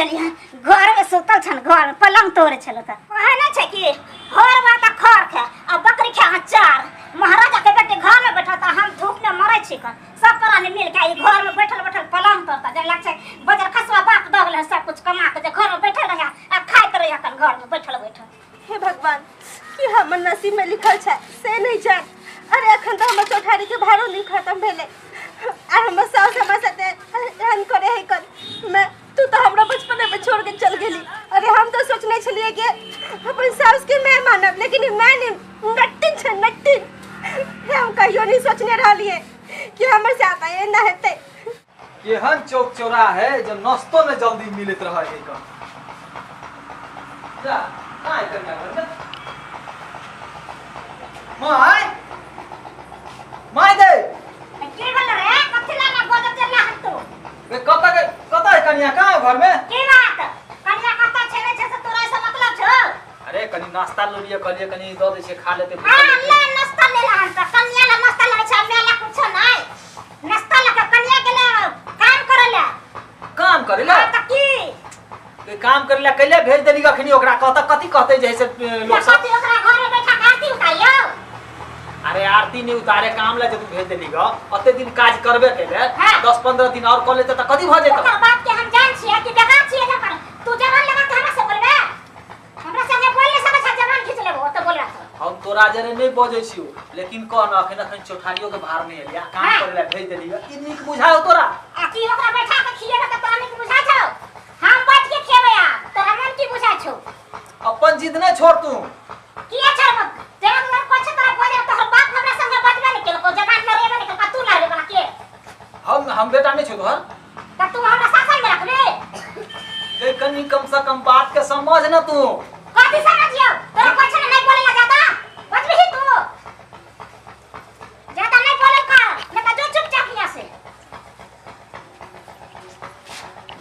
Eli घर में सुतल छन घर में पलंग तोड़े छलो त ओहे न छै कि हर बात खर खे आ बकरी खे अचार महाराजा के बेटे घर में बैठा त हम धूप में मरै छी क सब प्राणी मिल के ई घर में बैठल बैठल पलंग तोड़ता जे लाग छै बजर खसवा बाप द गेल सब कुछ कमा के जे घर में बैठल रहा आ खाय करे अपन घर में बैठल बैठल। हे भगवान कि हमर नसीब में लिखल छै से नहीं जान। अरे अखन तो हमर चौठारी के भाड़ो नहीं खत्म भेले आ हमर सास हमर साथे रहन करे है कर मैं तू तो हमरा बचपन में छोड़ के चल गेली। अरे हम तो सोचने छलिए कि अपन सास के मैं मानब लेकिन मैं नहीं नट्टिन छ नट्टिन हम कहियो नहीं सोचने रहलिए कि हमर साथ ये ना हेते। केहन चौक चौरा है जो नाश्तो में जल्दी मिलत रहा है का जा काय करना है माय माय दे की बोल रे कथि लागा गोद चला हतो बे कता है कन्या कहां घर में की बात कन्या कता छेले छे से तोरा से मतलब छ। अरे कनी नाश्ता लो लिए कलिए कनी द दे से खा लेते हां ले नाश्ता ले ला त कन्या ला नाश्ता ले छ मेला कुछ नहीं नाश्ता ला कन्या के ले काम करेला त की के काम करेला कैले भेज देली अखनी ओकरा कहता कथि कहते जैसे लोग सब ओकरा घर में बैठा आरती उतारियो। अरे आरती नहीं उतारे काम ला जब भेज देली ग अते दिन काज करबे केले 10-15 दिन और कर लेते त कथि भ जेत ओकर बात के हम जान छिए कि बेकार छिए जा पर तू जवान लगा के हमरा से बोलबे हमरा संगे बोलले सब अच्छा जवान खींच लेबो त बोल रहा हम तोरा जरे नहीं बजै छियो लेकिन कौन अखन चौठारियो के भार नहीं एलिया काम करेला भेज देली ग ई नीक बुझाओ तोरा आ की ओकरा बैठा के खिएबे त तोरा नीक बुझा छौ हम बैठ के खेबे आ तोरा मन की बुझा छौ अपन जिद न छोड़ तू किया छोड़ जब मन को छ तोरा बोले तोहर बाप हमरा संगे बजबे नहीं केल को जवान में रहबे नहीं केल तू ना रहबे के हम बेटा नहीं छो तोहर त तू हमरा शासन में रखबे ए कनी कम से कम बात के समझ न तू कथि समझियो तोरा कुछ नहीं बोले ला जाता बजबे ही तू ज्यादा नहीं बोले का मैं त जो चुपचाप यहां से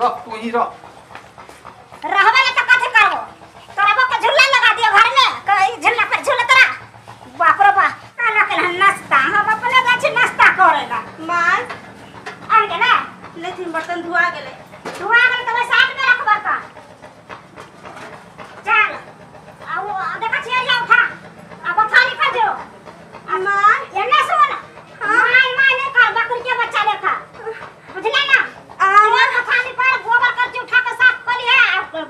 रख तू ही रख रहबे न त कथि करबो तोरा बाप के झुल्ला लगा दियो घर में कई झुल्ला पर झूले तोरा बाप रे बाप आना के नाश्ता हम अपने गाछ नाश्ता करेला मां आ गेला लेकिन बर्तन धुआ गेले त वैसे साथ में रख बर्तन चल आओ देखा छिए जा उठा अब थाली कर दो मां ये ना सुन माय ने कर बकरी के बच्चा देखा बुझले ना आ थाली पर गोबर कर उठा के साफ कर लिया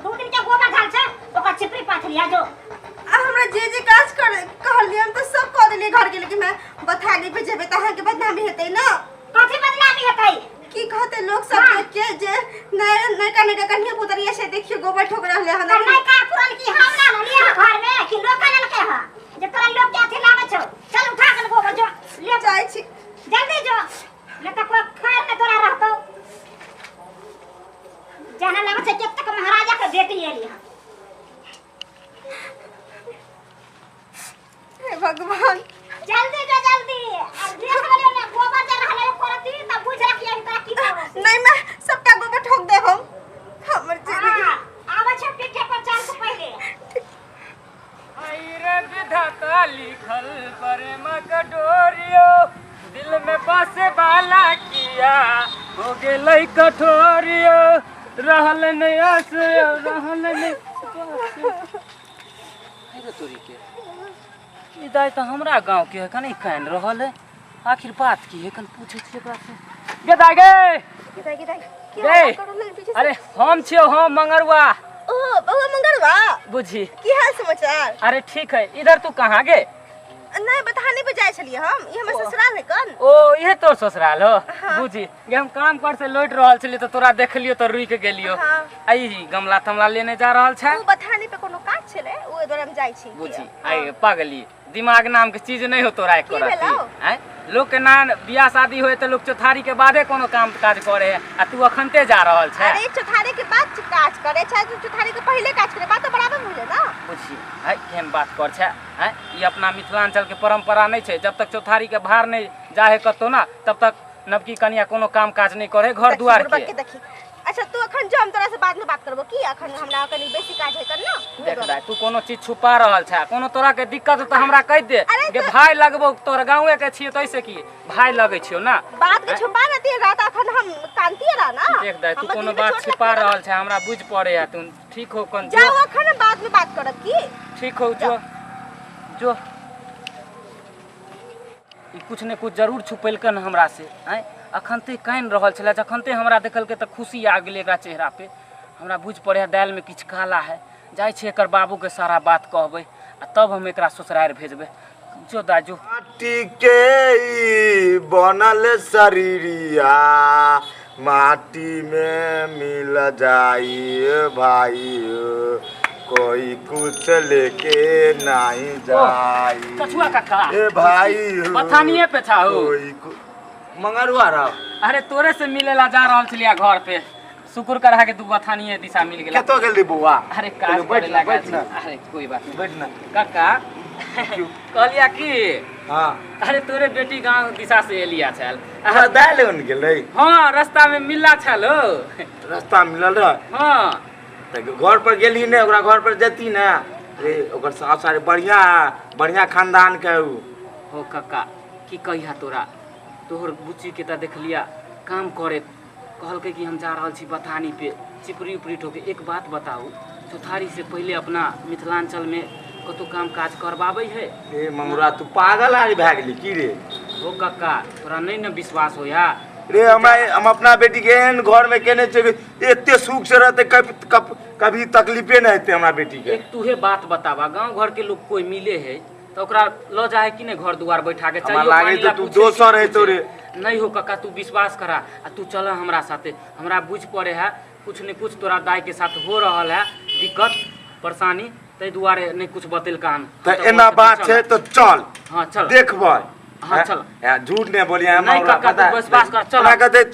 2 दिन के गोबर डाल छे ओकर चिपरी पाथ लिया जो हमरा जे काज कर कहलिए हम तो सब कह देलिए घर के लेकिन मैं बथाली पे जेबे त के बदनामी हेतै ना कथि बदनामी हेतै की कहते लोग सब देख के जे नैका कन्या पुतरिया से देखियो गोबर ठोक रहले हन नहीं का पुरान की हम ना लिया घर में कि लोग का के ह जे तोरा लोग के अथी लागे छौ चल उठा के गोबर जो ले जाय छी जल्दी जो ले त कोई खैर में तोरा रहतो जाना लगे छै केत तक महाराजा के बेटी एली हे भगवान जल्दी जो जल्दी अब देख लियो ना गोबर जे रहले करती त बुझ रखिए तोरा की करबो नहीं मैं सबका गोबर ठोक देब हमर जिंदगी आवे छै पीठे पर चल से पहले आई रे विधाता लिखल प्रेम का डोरियो दिल में बसे वाला किया हो गेलै कठोरियो रहल नहीं आस रहल नहीं अरे तोरी के ई दाई त हमरा गांव के है कनी कान रहल है आखिर बात की है कन पूछे छी एकरा से गे दाई गे गे अरे हम छियो हम मंगरवा ओ बहु मंगरवा बुझी की हाल समाचार। अरे ठीक है इधर तू कहाँ गे नहीं बथाने पे जाय छलिए हम ई हमर ससुराल है कन ओ ये तोर ससुराल हो हाँ। बुझी ये हम काम कर से लौट रहल छलिए तो तोरा देखलियो तो रुक गेलियो हाँ। आई गमला तमला लेने जा रहल छै ओ बथाने पे कोनो काज छले ओ द्वारा हम जाय छी बुझी आई पागली दिमाग नाम के चीज नहीं हो तोरा एक की भेलौ? हैं लोग के ना बियाह शादी होए तो लोग चौथारी के बादे कोनो काम काज करे है आ तू अखनते जा रहल छै। अरे चौथारी के बाद काज करे छै तू चौथारी के पहले काज करे बात तो बराबर होले ना बुझी है केहन बात कर छै हैं ई अपना मिथिलांचल के परंपरा नहीं छै जब तक चौथारी के भार नहीं जाहे कतो ना तब तक नवकी कन्या कोनो काम काज नहीं करे घर दुआर के देखी अच्छा तू अखन जो हम तोरा से बाद में बात करबो की अखन हमरा कनी बेसी काज है कर ना देख दाई तू कोनो चीज छुपा रहल छै कोनो तोरा के दिक्कत त हमरा कह दे के भाई लगबो तोर गांवे के छियै तैसे की भाई लगै छियो ना बात के छुपा न दिए रात अखन हम कांतिए रहा ना देख दाई तू कोनो बात छिपा रहल छै हमरा बुझ पड़े है तू ठीक हो कन जाओ अखन बाद में बात करब की ठीक हो जो ई कुछ ने कुछ जरूर छुपेलकन हमरा से हैं अखनते कान रहल छले जखनते हमरा देखलकै त खुशी आ गेलै एकरा चेहरा पे हमरा बुझ पड़े दाल में किछ काला है जाय छै एकर बाबू के सारा बात कहबै आ तब हम एकरा ससुराल भेजबै जो दाजू माटी के ई बनल शरीरिया माटी में मिल जाई भाई कोई कुछ लेके नहीं जाई कछुआ काका ए भाई पथानिए पे था हो मंगरुआ रहा अरे तोरे से मिलेला जा रहल छलिया घर पे शुक्र करा के तू बथानिए दिशा मिल गेला केतो गेल दी बुआ अरे काज करे लगा अरे कोई बात नहीं बैठ ना काका कहलिया की हां अरे तोरे बेटी गांव दिशा से एलिया छल हमरा दाल उन गेलै हां रास्ता में मिलला छल रास्ता मिलल रह हां त घर पर गेली ने ओकरा घर पर जती ना रे ओकर सास सारे बढ़िया खानदान के हो काका की कहिया तोरा तोहर बुच्ची के त देखलिया काम करे कहलकै कि हम जा रहल छी बथानी पे चिपरी उपरी ठोके एक बात बताऊ चौथारी से पहले अपना मिथिलांचल में कतो काम काज करवाबै है ए मंगुरा तू पागल आरी भाग गेली की रे हो काका तोरा नहीं न विश्वास होया रे हम अपना बेटी के एहन घर में केने छै एते सुख से रहते कभी तकलीफे नहीं हेते हमरा बेटी के एक तूहे बात बतावा गांव घर के लोग कोई मिले है तो ओकरा ल जाए कि ने घर दुआर बैठा के हमरा लागे तो तू दोसर है तो रे नहीं हो काका तू विश्वास करा आ तू चल हमरा साथे हमरा बुझ पड़े है कुछ न कुछ तोरा दाई के साथ हो रहल है दिक्कत परेशानी तै दुआरे नहीं कुछ बतेल कान त एना बात छै तो चल हां चल देखबै हां चल या झूठ नहीं बोलिए हम नहीं काका तू विश्वास कर चल हमरा कहते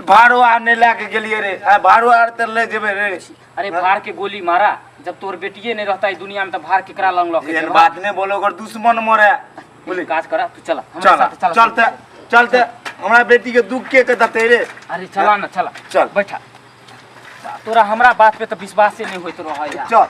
भाड़ो आर नहीं लाके गेलिए रे भाड़ो आर त ले जेबे रे अरे भाड़ के गोली मारा जब तोर बेटिए नहीं रहता इस दुनिया में तो भाड़ केकरा लंग लके एहन बात नहीं बोलो अगर दुश्मन मरे बोले काज करा तू चल हमरा साथ चल चलते हमरा बेटी के दुख के दते रे अरे चला ना चला चल बैठा तोरा हमरा बात पे तो विश्वास ही नहीं होइत रह यार चल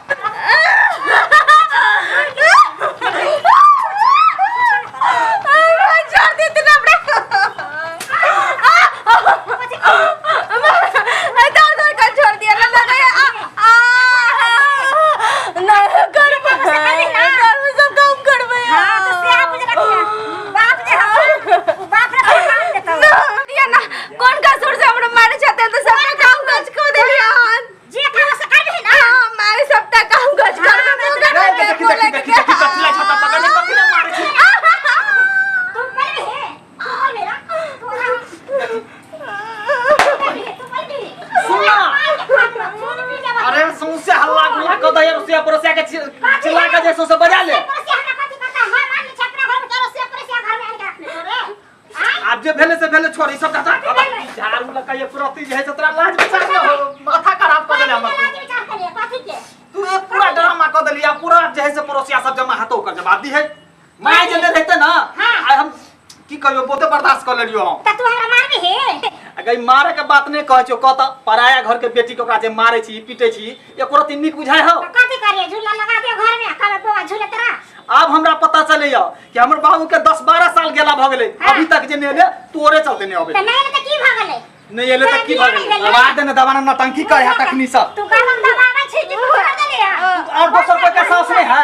आप जे भेले से भेले छोड़ ई सब झाड़ू लगा ये प्रति जे है से तोरा लाज बचा हो माथा खराब कर देले हमर तू ये पूरा ड्रामा कर देली आ पूरा जे है से पड़ोसिया सब जमा हाथो कर जवाब दी है माय जे रहते ना आ हम की कहियो बहुते बर्दाश्त कर लेलियो हम त तू हमरा मारबे हे अगर मारे के बात नहीं कहै छो कत पराया घर के बेटी के ओकरा जे मारै छी पीटे छी एको रति नीक बुझाय हो कथि करिए झूला लगा दे घर में कबे बौआ झूले तेरा अब हमरा पता चले कि हमर बाबू के 10-12 साल गेला भ गेलै अभी तक जे ने तोरे चलते नहीं आबे त नहीं त की भ गेलै नहीं एले त की भ गेलै आवाज देने दबाना नौटंकी करे है तखनी सब तू का हम दबावे छी कि तू कर देले और दोसर कोई के साहस नहीं है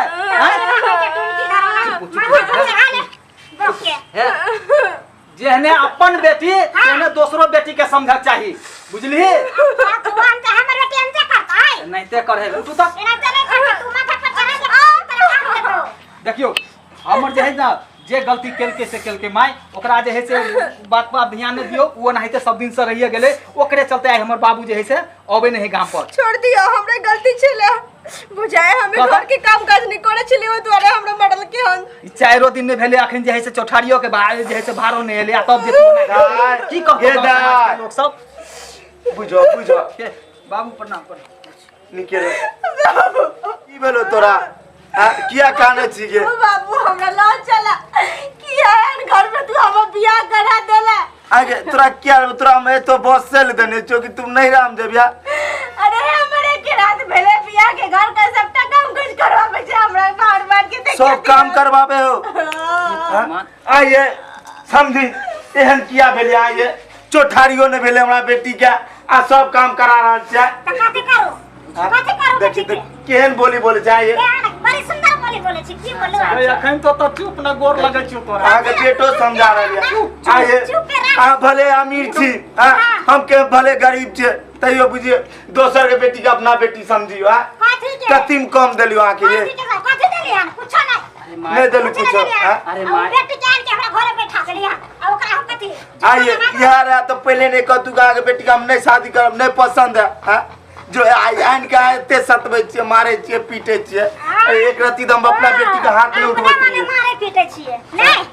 जेहने अपन बेटी तेने दूसरो बेटी के समझक चाहिए बुझली भगवान त हमर बेटी हमसे करतै नहीं ते करे तू तो एना चले तू माथा पर चढ़ा के देखियो हमर जे है ना जे गलती केलके से केलके माय ओकरा जे है से बात पर ध्यान नहीं दियो वो नहीं ते सब दिन से रहिए गेले ओकरे चलते आइ हमर बाबू जे है से आबे नहीं गांव पर छोड़ दियो हमरे गलती छले बुझाए हमें घर के काम काज नहीं करे छले ओ द्वारा हमरा मरल के हन ई 4 दिन ने भेले अखन जे है से चौठारियो के बाद जे है से भारो नहीं एले तब जे की कहबो लोग सब बुझो बाबू प्रणाम कर निके की भेलो तोरा किया काने छी के बाबू हमरा ल चला किया घर में तू हम बियाह करा देला आ आगे तोरा क्या तोरा मैं तो बस से देने छो कि तुम नहीं राम जबिया अरे हमरे के रात भेले बिया के घर का सबटा काम कुछ करवाबे छै हमरा मार के देख सब काम करवाबे हो आइए समझी एहन किया भेले आइए चोठारियो ने भेले हमरा बेटी के आ सब काम करा रहल छै त कथि करू कथि करू देखी तो केहन बोली बोले चाहिए बड़ी सुंदर बोली बोले छी की बोलू एखन तो चुप न गोर लगै छी तोरा आगे बेटो समझा रहल है आइए आ भले अमीर छी हम के भले गरीब छे तैयो बुझिए दोसर के बेटी के अपना बेटी समझियो कथि के कतिम कम देलियो आके ये कथि देलिया कुछ नहीं नहीं देलु कुछ अरे माय बेटी जान के हमरा घरे बैठा देलिया अब ओकरा हम कथि आइए यार तो पहले ने कतु का आगे बेटी का हम नहीं शादी करब नहीं पसंद है जो आइन के एते सतबै छियै मारै छियै पीटै छियै एक रति हम अपना बेटी के हाथ में उठबै छियै मारे पीटे छियै नहीं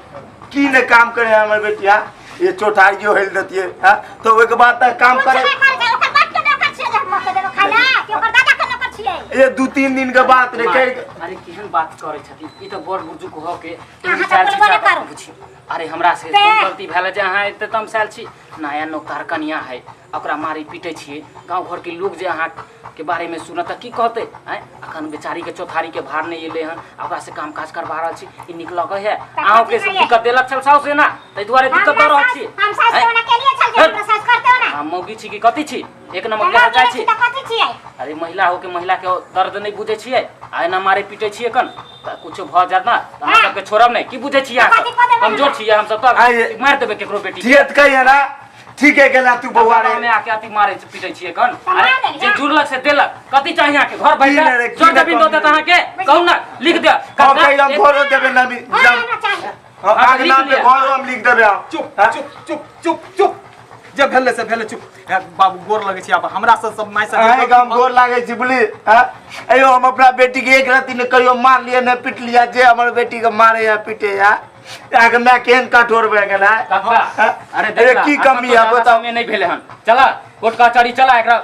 की ने काम करे हमर बेटिया ये चोठारियो हेल देतिए हां तो ओके बाद तक काम करे ओकर बाप के नौकर छियै जे हम के देबो खाना कि ओकर दादा के नौकर छियै ये 2-3 दिन के बात रे अरे केहन बात करे छथिन ई तो बड़ बुजुर्ग हो के अहाँ तो बोलबे करू पूछी अरे हमरा से कोन गलती भेल जे अहाँ एते तमसाल छी नया नौकर कनिया है ओकरा मारी पीटे छिए गांव घर के लोग जे अहाँ के बारे में सुनत की कहते हैं अखन बेचारी के चौथारी के भार नहीं एले हन ओकरा से काम काज करवा रहल छी ई निक लगे है आहो के दिक्कत देलक छल साउ से ना तै दुआरे दिक्कत कर रहल छी हम सास कोना के लिए चल के हमरा सास करते हो ना हम मौगी छी की कथि छी एक नंबर के जाय छी त कथि छियै अरे महिला हो के महिला के दर्द नहीं बुझे छिए आय ना मारे पीटे छिए कन त कुछ भ जात ना त हम सब के छोड़ब नहीं की बुझे छिए कमजोर छिए हम सब त मार देबे केकरो बेटी ठीक कहिए ना ठीक है गेला तू बउआ रे ने आके आती मारे पीटे छिए कन अरे जे जुड़लक से देलक कथि चाहिए के घर बैठ जो जमीन दो त अहाँ के कहू ना लिख दे हम कहि हम घर देबे ना भी हम आगे नाम पे घर हम लिख देबे चुप चुप चुप चुप चुप जे भेले से भेले चुप बाबू गोर लगै छी अब हमरा सब माय से आए हम गोर लागे छी बुली अयो हम अपना बेटी के एक राती ने कहियो मार लिया ने पीट लिया जे हमर बेटी के मारे या पीटे या आगे मैं केहन कठोर भए गेला अरे देख की कमी है बताओ में नहीं भेले हन चला कोर्ट कचहरी चला एकरा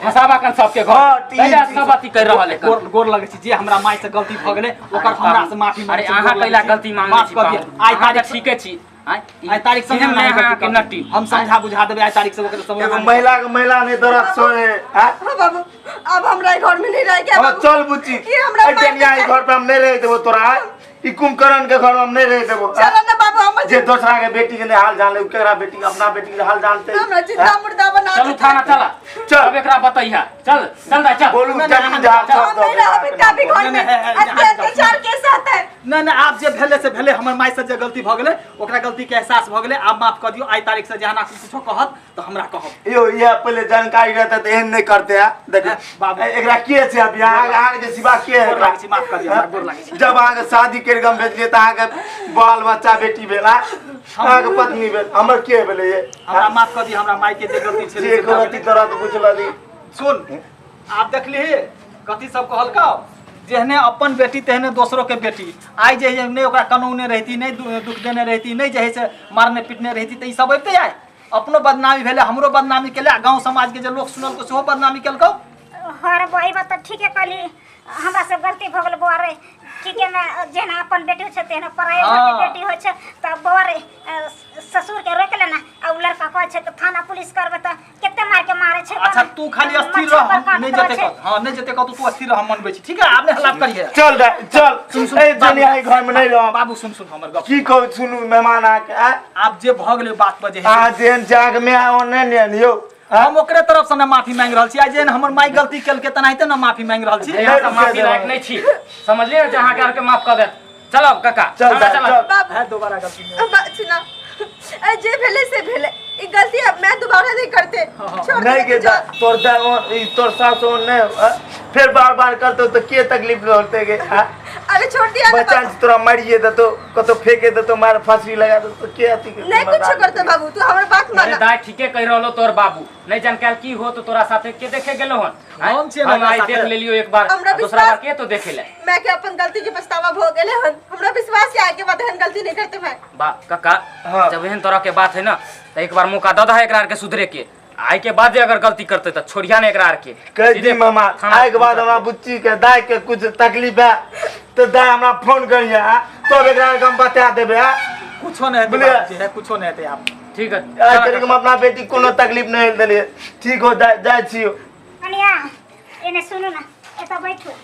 फसाबा कन सबके घर पहले सब बात कर रहल है गोर लगै छी जे हमरा माय से गलती भ गेलै ओकर हमरा से माफी अरे अहाँ कैला गलती मांगै छी आइ तारीख ठीके छी आइ तारीख से हम समझा बुझा देबे आइ तारीख से ओकर समझ एगो महिला के महिला ने दरद सोए हां बाबू अब हमरा घर में नहीं रह के चल बुची ऐटेनिया घर पे हम नहीं रह देबो तोरा ई कुंभकर्ण के घर में हम नहीं रह देबो चलो ना बाबू हम जे दूसरा के बेटी के हाल जान ले केरा बेटी अपना बेटी के हाल जानते हमरा जिंदा मुर्दा बना चल थाना चला चल अब एकरा बताइया चल चल जा चल बोलू जमीन जहां सब मेरा अभी का भी घर में अत्याचार के साथ है ना ना आप जे भेले से भेले हमर माय से जे गलती भ गेलै ओकरा गलती के एहसास भ गेलै आप माफ कर दियो आइ तारीख से जहां कुछो कहत तो हमरा कहब यो ये पहले जानकारी रहता तो एहन नहीं करते हैं देख बाबू एकरा के छै अब आगे के सिवा के है गोर लागै छी माफ कर दियो गोर लागै छी जब आगे शादी कर हम भेजलिए त आगे बाल बच्चा बेटी भेला आगे पत्नी भेल हमर के भेले ये हमरा माफ कर दियो हमरा माय के जे गलती छै जे गलती तोरा तो बुझला दी सुन आप देखली कथी सब कहलका जेहने अपन बेटी तेहने दोसरों के बेटी आई जे नहीं ओकरा कानूने रहती नहीं दुख देने रहती नहीं जे से मारने पीटने रहती तो ई सब अबते आए अपनो बदनामी भेले हमरो बदनामी केले गांव समाज के जे लोग सुनल को सेहो बदनामी केलको हर बही बात ठीक है कहली हमरा से गलती भ गेल बुआ रे ठीक है मैं जेना अपन बेटी छै तेना पराया के बेटी होय छै त बुआ रे ससुर के रोक लेना आ लड़का कहै छै त थाना पुलिस करबे त केते मार के मारे छै अच्छा तू खाली अस्थिर रह नहीं जते हां नहीं जते कह तू अस्थिर रह हम मनबै छी ठीक है आपने हलाफ करिए चल चल ए जनिया घर में नहीं रह बाबू सुन सुन हमर गप की कहू सुनू मेहमान आके आप जे भ गेलै बात पर जे आ जेन जाग में ओने ने लियो हम ओकरे तरफ से ना माफी मांग रहल छी आ जेन हमर माय गलती केलके तनाहिते ना माफी मांग रहल छी यहाँ से माफी लायक नहीं छी समझलिए जहाँ के माफ कर दे चलो काका चल बाबू है दोबारा गलती सुना जे भेले से भेले ई गलती अब मैं दोबारा नहीं करते छोड़ नहीं के तोर दा तोर सास ने फिर बार बार करतो तो के तकलीफ होते के अरे छोड़ दिया बच्चा तोरा मारिए देतो कतो फेंके देतो मार फांसी लगा दो तो के अति नहीं कुछ करते बाबू तू हमर बात अरे मान दाई ठीके कह रहलो तोर बाबू नहीं जानकार की हो तो तोरा साथे के देखे गेलो हन हम छे हम आई देख लेलियो एक बार हमरा दूसरा बार विश्वास- के तो देखे ले मैं के अपन गलती के पछतावा भ गेले हन हमरा विश्वास है आगे बाद हम गलती नहीं करते मैं बा काका हाँ। जब एहन तरह के बात है ना तो एक बार मौका दे दे एकरा के सुधरे के आई के बाद जे अगर गलती करते तो छोड़िया ने एकरा के कह दी मामा आए के बाद हमरा बुच्ची के दाई के कुछ तकलीफ है तो दाई हमरा फोन करिए तो एकरा के हम बता देबे कुछो नहीं है कुछो नहीं है आप ठीक है आज तक हम अपना बेटी कोनो तकलीफ नहीं देलिए ठीक हो जाय छियो कनिया एने सुनु ना एता बैठो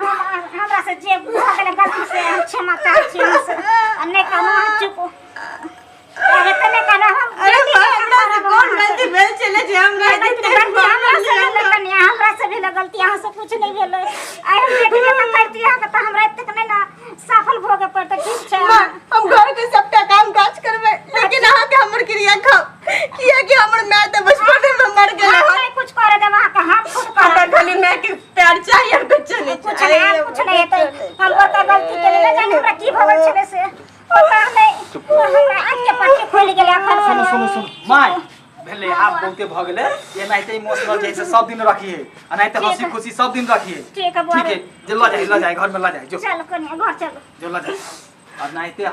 हमरा से जे भऽ गेलै गलती से हम क्षमा चाहै छी हमसे अन्य कहनो चुप अरे तने कहना हम अरे मां हमरा से कौन गलती भेल छले जे हम रह देते हमरा से भेलै कनिया हमरा से भेलै गलती अहाँ से कुछ नहीं भेलै आइ हम बेटी के करती है त हमरा एतक नहीं ना सफल भोगे पड़ते ठीक छै मां हम घर के सबटा काम काज करबै लेकिन अहाँ के हमर क्रिया खाओ किया कि हमर मां त बचपन में मर गेल हम नहीं कुछ करे देब अहाँ के हम खुद हमरा खाली मां के प्यार चाहिए और कुछ नहीं कुछ नहीं हेतै हम बता गलती के लिए जाने हमरा की भऽ छले से पता नहीं हमरा आँख के पट्टी खोल गेलै अपन सुनु माय भेले आप बहुते भ गेले ये नाइते इमोशनल जैसे सब दिन रखिए आ नाइते हंसी खुशी सब दिन रखिए ठीक है बुआ जे ल जाए घर में ल जाए जो चल कनिया घर चल जो ल जाए और नाइते